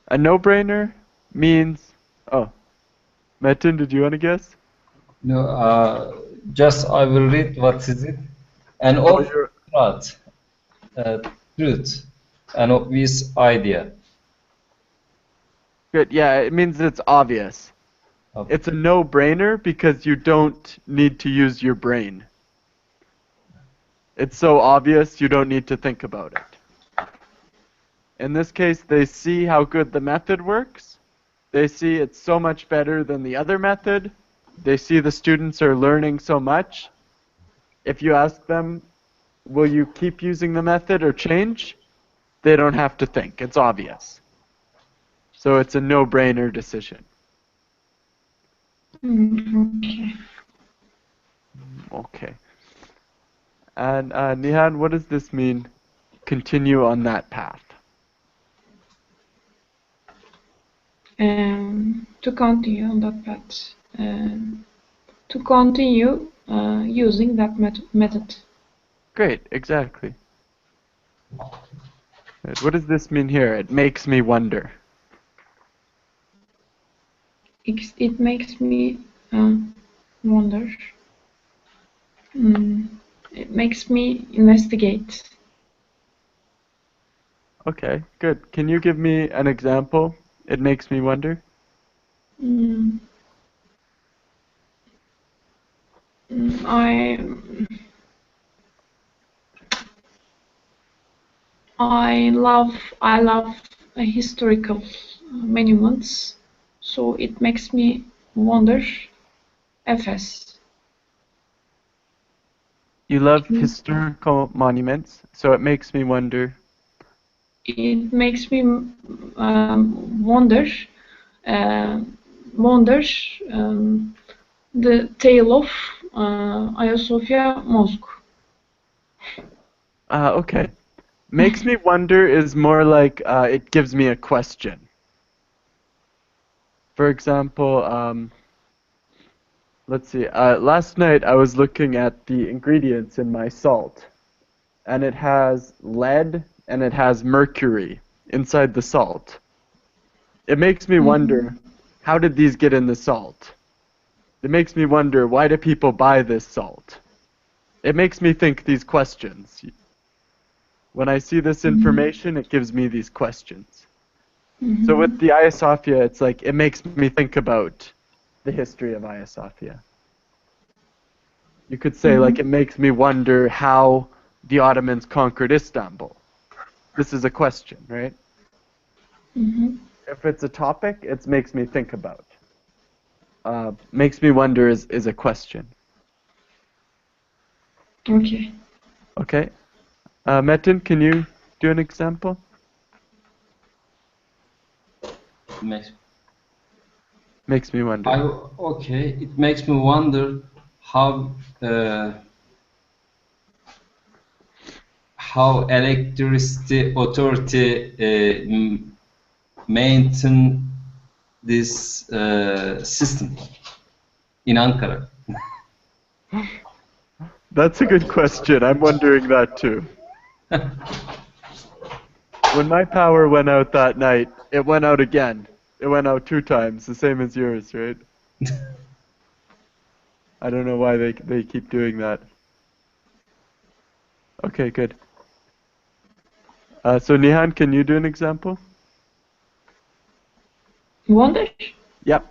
A no-brainer means... Oh, Metin, did you want to guess? No, just I will read what is it. An Oh, obvious truth, truth, an obvious idea. good. Yeah, it means it's obvious. Okay. It's a no-brainer because you don't need to use your brain. It's so obvious you don't need to think about it. In this case, they see how good the method works. They see it's so much better than the other method. They see the students are learning so much. If you ask them, will you keep using the method or change? They don't have to think. It's obvious. So it's a no-brainer decision. Okay. Okay. And Nihan, what does this mean? Continue on that path. To continue on that path. To continue using that method. Great, exactly. Good. What does this mean here? It makes me wonder. It makes me wonder. It makes me investigate. Okay, good. Can you give me an example? It makes me wonder. Mm, I love historical monuments, so it makes me wonder. FS. You love historical monuments, so it makes me wonder. It makes me wonder. Uh, wonder the tale of Hagia Sophia Mosque. Okay. Makes me wonder is more like it gives me a question. For example, let's see. Last night I was looking at the ingredients in my salt, and it has lead and it has mercury inside the salt. It makes me wonder, how did these get in the salt? It makes me wonder, why do people buy this salt? It makes me think these questions. When I see this information, it gives me these questions. So with the Hagia Sophia, it's like, it makes me think about the history of Hagia Sophia. You could say, like, it makes me wonder how the Ottomans conquered Istanbul. This is a question, right? If it's a topic, it makes me think about. Makes me wonder is a question. Okay. Okay. Metin, can you do an example? Makes me wonder. Okay, it makes me wonder how how electricity authority maintain this system in Ankara? That's a good question. I'm wondering that too. When my power went out that night, it went out again. It went out 2 times, the same as yours, right? I don't know why they keep doing that. Okay, good. So Nihan, can you do an example? Wonder. Yep.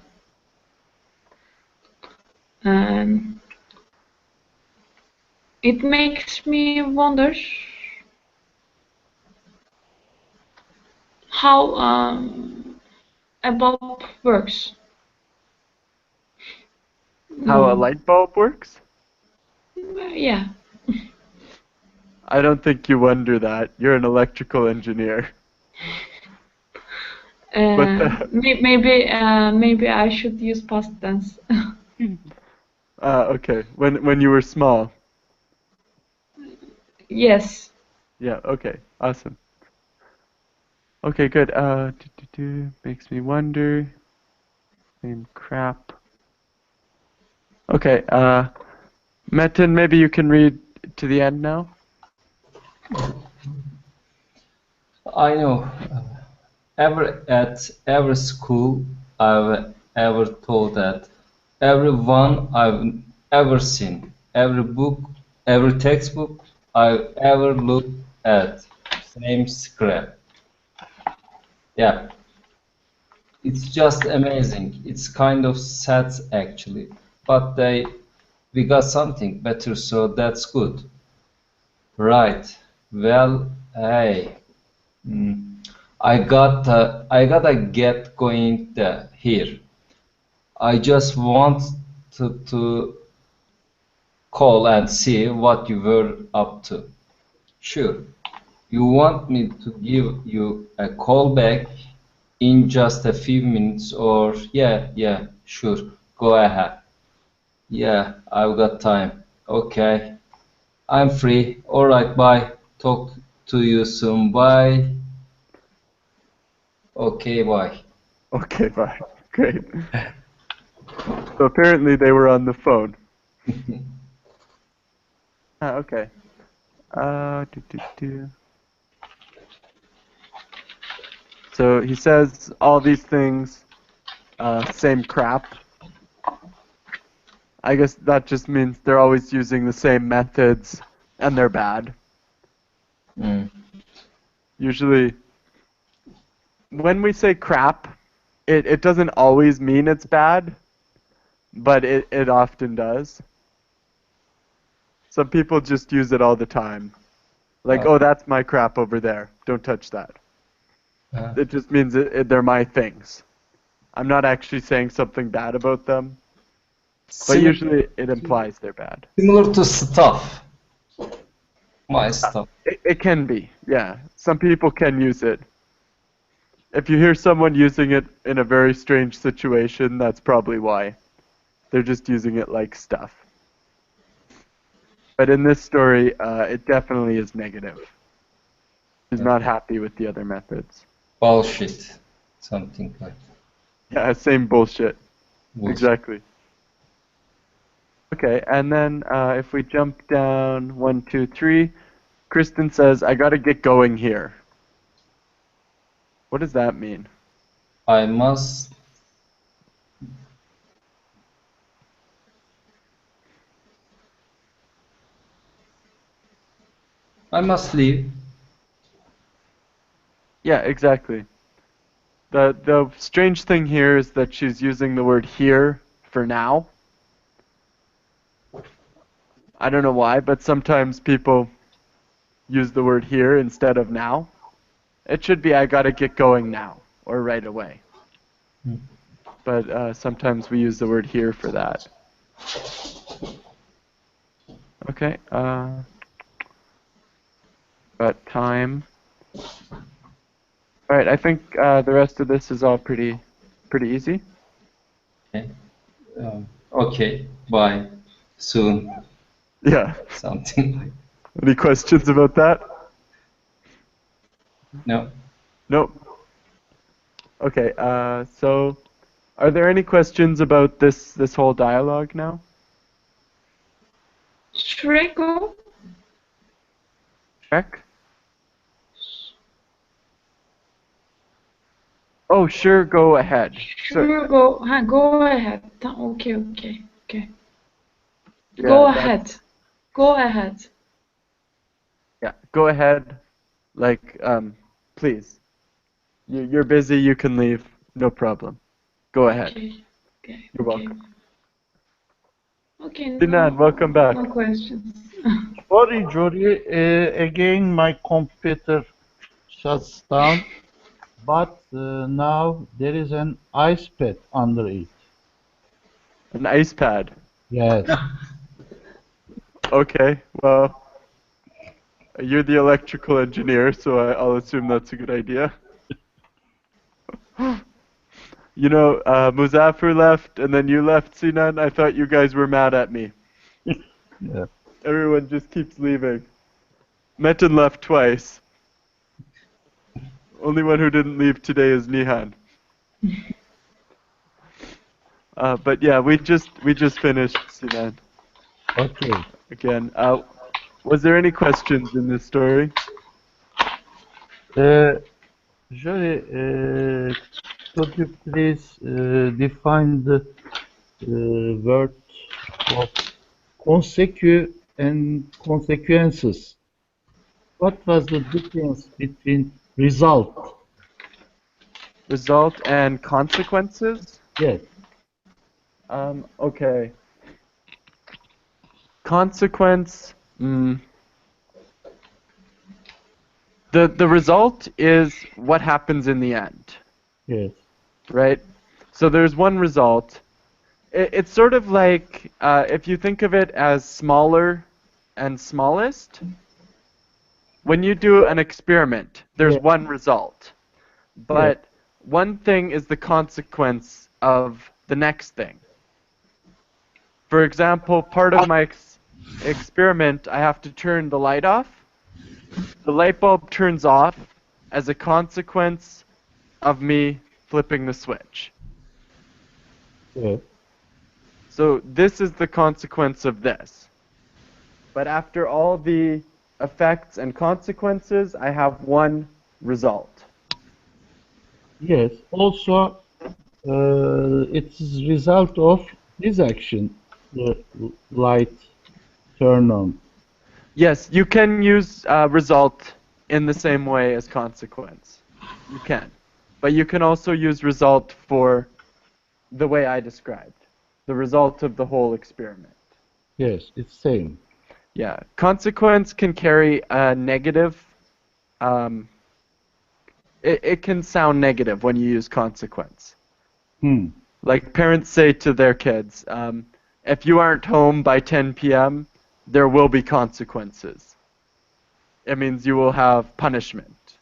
It makes me wonder how a bulb works. How a light bulb works? Yeah. I don't think you wonder that. You're an electrical engineer. Maybe I should use past tense. Okay. When you were small. Yes. Yeah. Okay. Awesome. Okay. Good. Makes me wonder. Same crap. Okay. Metin, maybe you can read to the end now. I know. At every school I've ever taught at, everyone I've ever seen, every book, every textbook I've ever looked at, same scrap. Yeah, it's just amazing. It's kind of sad actually, but we got something better, so that's good. Right. Well, hey. I gotta get going here. I just want to call and see what you were up to. Sure. You want me to give you a call back in just a few minutes or yeah, sure. Go ahead. Yeah, I've got time. Okay. I'm free. All right, bye. Talk to you soon. Bye. Okay, bye. Okay. Bye. Great. So apparently they were on the phone. Okay. Do, do, do. So he says all these things, same crap. I guess that just means they're always using the same methods and they're bad. Usually, when we say crap, it doesn't always mean it's bad, but it often does. Some people just use it all the time. Like, oh, that's my crap over there. Don't touch that. It just means they're my things. I'm not actually saying something bad about them, but usually it implies they're bad. Similar to stuff. My stuff. It can be, yeah. Some people can use it. If you hear someone using it in a very strange situation, that's probably why. They're just using it like stuff. But in this story, it definitely is negative. He's not happy with the other methods. Bullshit. Something like that. Yeah, same bullshit. Exactly. Okay, and then if we jump down 1, 2, 3, Kristen says, I gotta get going here. What does that mean? I must leave. Yeah, exactly. The strange thing here is that she's using the word here for now. I don't know why, but sometimes people use the word here instead of now. It should be I gotta get going now or right away. But sometimes we use the word here for that. Okay. Got time. All right. I think the rest of this is all pretty easy. Okay. Okay. Bye. Soon. Yeah. Something like. Any questions about that? No. Nope. Okay, so are there any questions about this whole dialogue now? Shreko? Check. Oh, sure, go ahead. Sure, go ahead. Okay. Yeah, Go ahead. Go ahead. Yeah, go ahead. Like, please. You're busy, you can leave. No problem. Go ahead. Okay. You're welcome. Okay, Sinan, welcome back. no questions. Sorry, Jody. Again, my computer shuts down, but now there is an ice pad under it. An ice pad. Yes. Okay, well, you're the electrical engineer, so I'll assume that's a good idea. You know, Muzaffar left, and then you left, Sinan. I thought you guys were mad at me. Yeah. Everyone just keeps leaving. Metin left twice. Only one who didn't leave today is Nihan. But yeah, we just finished, Sinan. Okay. Again, was there any questions in this story? Jody, could you please define the word of consecu and consequences? What was the difference between result? Result and consequences? Yes. Okay. Consequence. The result is what happens in the end, Yes. right? So there's one result. It's sort of like if you think of it as smaller and smallest. When you do an experiment, there's Yeah. one result, but one thing is the consequence of the next thing. For example, part of my experiment, I have to turn the light off. The light bulb turns off as a consequence of me flipping the switch. Yes. So this is the consequence of this. But after all the effects and consequences, I have one result. Yes. Also, it's result of this action, the light turn on. Yes, you can use result in the same way as consequence. You can. But you can also use result for the way I described. The result of the whole experiment. Yes, it's same. Yeah. Consequence can carry a negative. It can sound negative when you use consequence. Like parents say to their kids, if you aren't home by 10 p.m., there will be consequences. It means you will have punishment.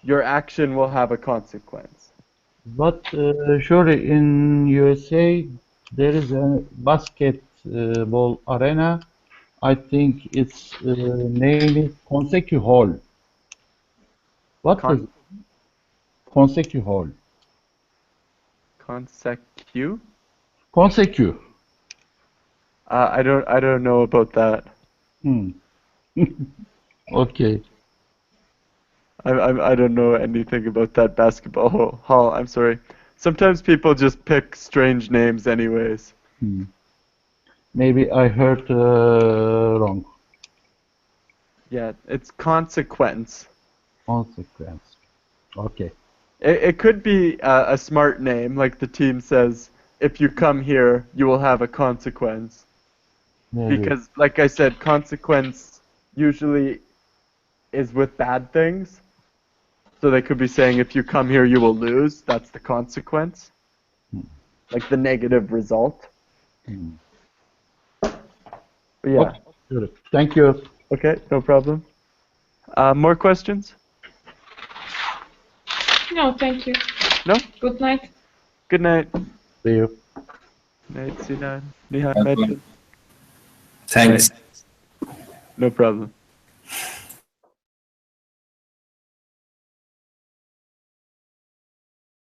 Your action will have a consequence. But surely in USA there is a basketball arena. I think it's named Consecu Hall. What is Consecu Hall? Consecu? Consecu. I don't know about that. Okay. I don't know anything about that basketball hall. I'm sorry. Sometimes people just pick strange names anyways. Maybe I heard wrong. Yeah, it's consequence. Consequence. Okay. It could be a smart name, like the team says, if you come here, you will have a consequence. Maybe. Because, like I said, consequence usually is with bad things. So they could be saying, if you come here, you will lose. That's the consequence. Like the negative result. But yeah. Okay. Thank you. Okay, no problem. More questions? No, thank you. No? Good night. Good night. See you. Night, Sinan. Nihan, Metin. Thanks. No problem.